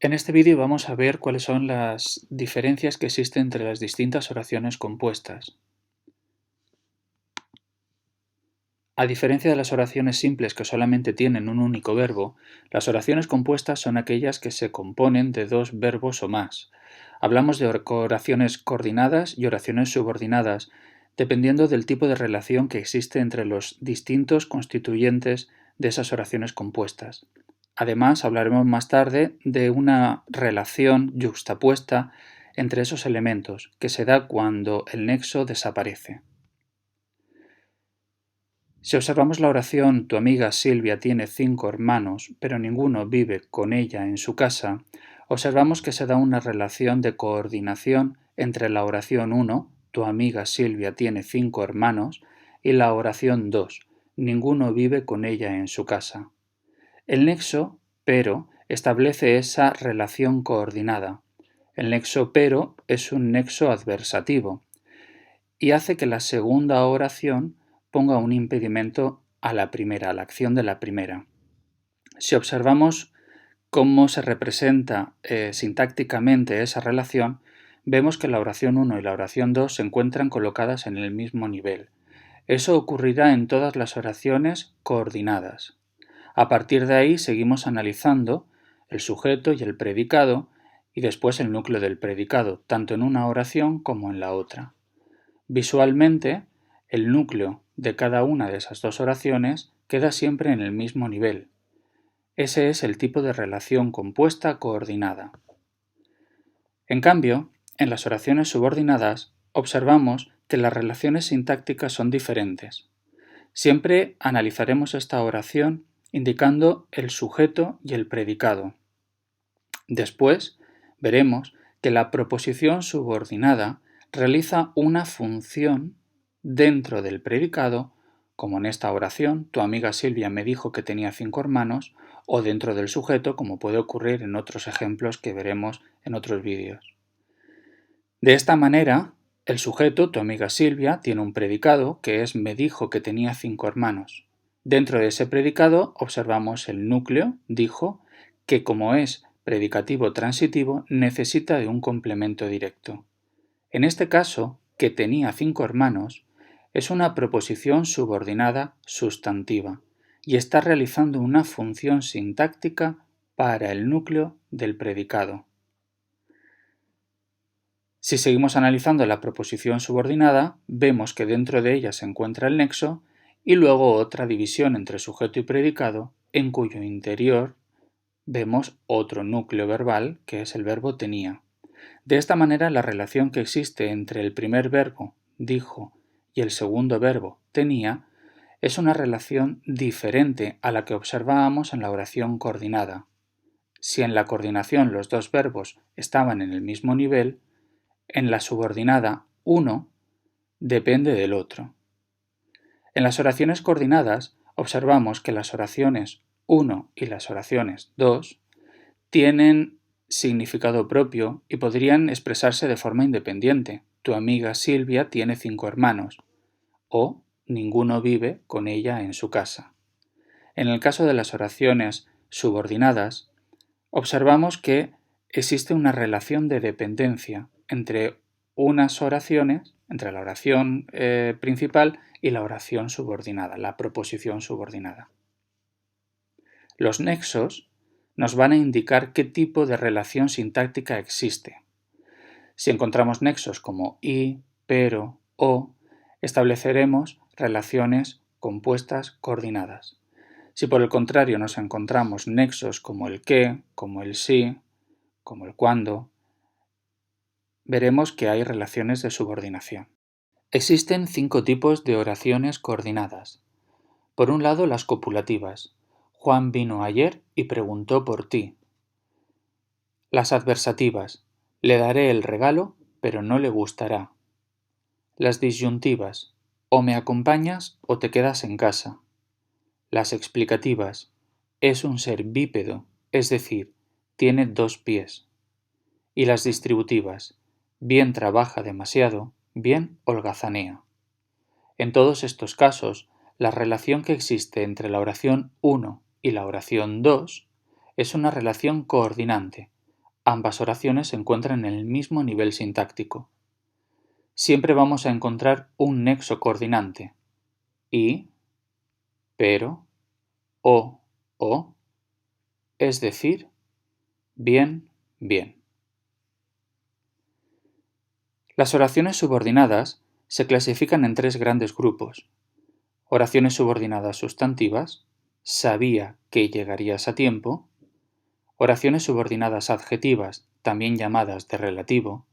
En este vídeo vamos a ver cuáles son las diferencias que existen entre las distintas oraciones compuestas. A diferencia de las oraciones simples que solamente tienen un único verbo, las oraciones compuestas son aquellas que se componen de dos verbos o más. Hablamos de oraciones coordinadas y oraciones subordinadas, dependiendo del tipo de relación que existe entre los distintos constituyentes de esas oraciones compuestas. Además, hablaremos más tarde de una relación yuxtapuesta entre esos elementos, que se da cuando el nexo desaparece. Si observamos la oración "Tu amiga Silvia tiene 5 hermanos, pero ninguno vive con ella en su casa", observamos que se da una relación de coordinación entre la oración 1, "Tu amiga Silvia tiene 5 hermanos", y la oración 2, "Ninguno vive con ella en su casa". El nexo pero establece esa relación coordinada. El nexo pero es un nexo adversativo y hace que la segunda oración ponga un impedimento a la primera, a la acción de la primera. Si observamos cómo se representa sintácticamente esa relación, vemos que la oración 1 y la oración 2 se encuentran colocadas en el mismo nivel. Eso ocurrirá en todas las oraciones coordinadas. A partir de ahí seguimos analizando el sujeto y el predicado y después el núcleo del predicado, tanto en una oración como en la otra. Visualmente, el núcleo de cada una de esas dos oraciones queda siempre en el mismo nivel. Ese es el tipo de relación compuesta coordinada. En cambio, en las oraciones subordinadas observamos que las relaciones sintácticas son diferentes. Siempre analizaremos esta oración indicando el sujeto y el predicado. Después veremos que la proposición subordinada realiza una función dentro del predicado, como en esta oración, "Tu amiga Silvia me dijo que tenía 5 hermanos", o dentro del sujeto, como puede ocurrir en otros ejemplos que veremos en otros vídeos. De esta manera, el sujeto, "Tu amiga Silvia", tiene un predicado que es "me dijo que tenía 5 hermanos". Dentro de ese predicado observamos el núcleo, dijo, que como es predicativo transitivo necesita de un complemento directo. En este caso, "que tenía 5 hermanos", es una proposición subordinada sustantiva y está realizando una función sintáctica para el núcleo del predicado. Si seguimos analizando la proposición subordinada, vemos que dentro de ella se encuentra el nexo y luego otra división entre sujeto y predicado, en cuyo interior vemos otro núcleo verbal, que es el verbo tenía. De esta manera, la relación que existe entre el primer verbo, dijo, y el segundo verbo, tenía, es una relación diferente a la que observábamos en la oración coordinada. Si en la coordinación los dos verbos estaban en el mismo nivel, en la subordinada uno depende del otro. En las oraciones coordinadas observamos que las oraciones 1 y las oraciones 2 tienen significado propio y podrían expresarse de forma independiente. "Tu amiga Silvia tiene 5 hermanos" o "ninguno vive con ella en su casa". En el caso de las oraciones subordinadas, observamos que existe una relación de dependencia entre unas oraciones, entre la oración principal y la oración subordinada, la proposición subordinada. Los nexos nos van a indicar qué tipo de relación sintáctica existe. Si encontramos nexos como y, pero, o, estableceremos relaciones compuestas coordinadas. Si por el contrario nos encontramos nexos como el qué, como el sí, como el cuándo, veremos que hay relaciones de subordinación. Existen 5 tipos de oraciones coordinadas. Por un lado, las copulativas. "Juan vino ayer y preguntó por ti". Las adversativas. "Le daré el regalo, pero no le gustará". Las disyuntivas. "O me acompañas o te quedas en casa". Las explicativas. "Es un ser bípedo, es decir, tiene 2 pies". Y las distributivas. "Bien trabaja demasiado, bien holgazanea". En todos estos casos, la relación que existe entre la oración 1 y la oración 2 es una relación coordinante, Ambas oraciones se encuentran en el mismo nivel sintáctico. Siempre vamos a encontrar un nexo coordinante, y, pero, o, es decir, bien, bien. Las oraciones subordinadas se clasifican en tres grandes grupos. Oraciones subordinadas sustantivas, sabía que llegarías a tiempo. Oraciones subordinadas adjetivas, también llamadas de relativo,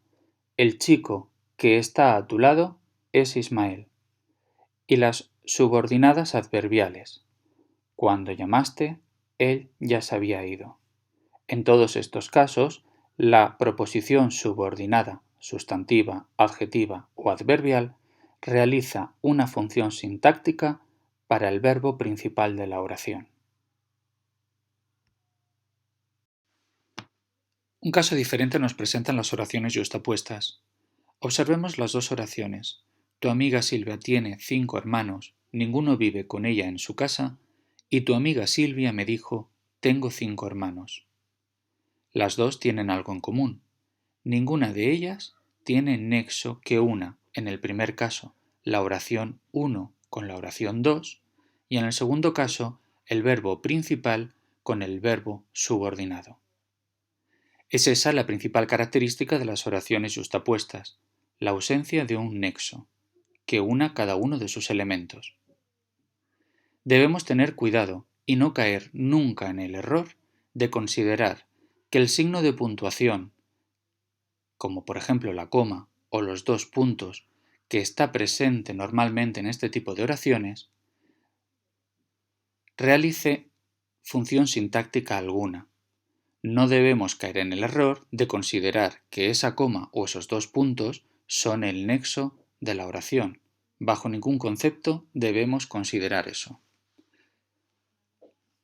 el chico que está a tu lado es Ismael. Y las subordinadas adverbiales, cuando llamaste, él ya se había ido. En todos estos casos, la proposición subordinada, sustantiva, adjetiva o adverbial realiza una función sintáctica para el verbo principal de la oración. Un caso diferente nos presentan las oraciones yuxtapuestas. Observemos las dos oraciones. Tu amiga Silvia tiene 5 hermanos, ninguno vive con ella en su casa, y tu amiga Silvia me dijo, tengo 5 hermanos. Las dos tienen algo en común. Ninguna de ellas tiene nexo que una, en el primer caso, la oración 1 con la oración 2, y en el segundo caso, el verbo principal con el verbo subordinado. Es esa la principal característica de las oraciones yuxtapuestas, la ausencia de un nexo, que una cada uno de sus elementos. Debemos tener cuidado y no caer nunca en el error de considerar que el signo de puntuación, como por ejemplo la coma o los dos puntos que está presente normalmente en este tipo de oraciones, realice función sintáctica alguna. No debemos caer en el error de considerar que esa coma o esos dos puntos son el nexo de la oración. Bajo ningún concepto debemos considerar eso.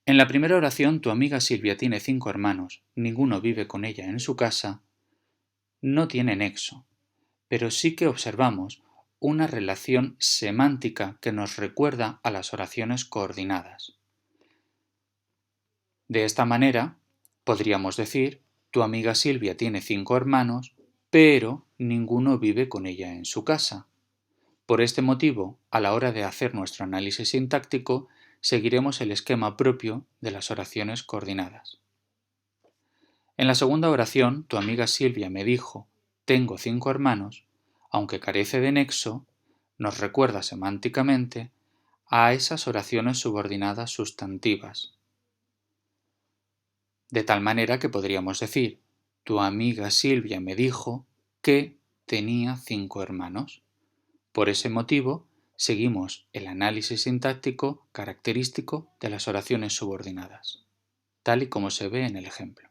En la primera oración, tu amiga Silvia tiene 5 hermanos, ninguno vive con ella en su casa, no tiene nexo, pero sí que observamos una relación semántica que nos recuerda a las oraciones coordinadas. De esta manera, podríamos decir, tu amiga Silvia tiene 5 hermanos, pero ninguno vive con ella en su casa. Por este motivo, a la hora de hacer nuestro análisis sintáctico, seguiremos el esquema propio de las oraciones coordinadas. En la segunda oración, tu amiga Silvia me dijo, tengo 5 hermanos, aunque carece de nexo, nos recuerda semánticamente a esas oraciones subordinadas sustantivas. De tal manera que podríamos decir, tu amiga Silvia me dijo que tenía 5 hermanos. Por ese motivo, seguimos el análisis sintáctico característico de las oraciones subordinadas, tal y como se ve en el ejemplo.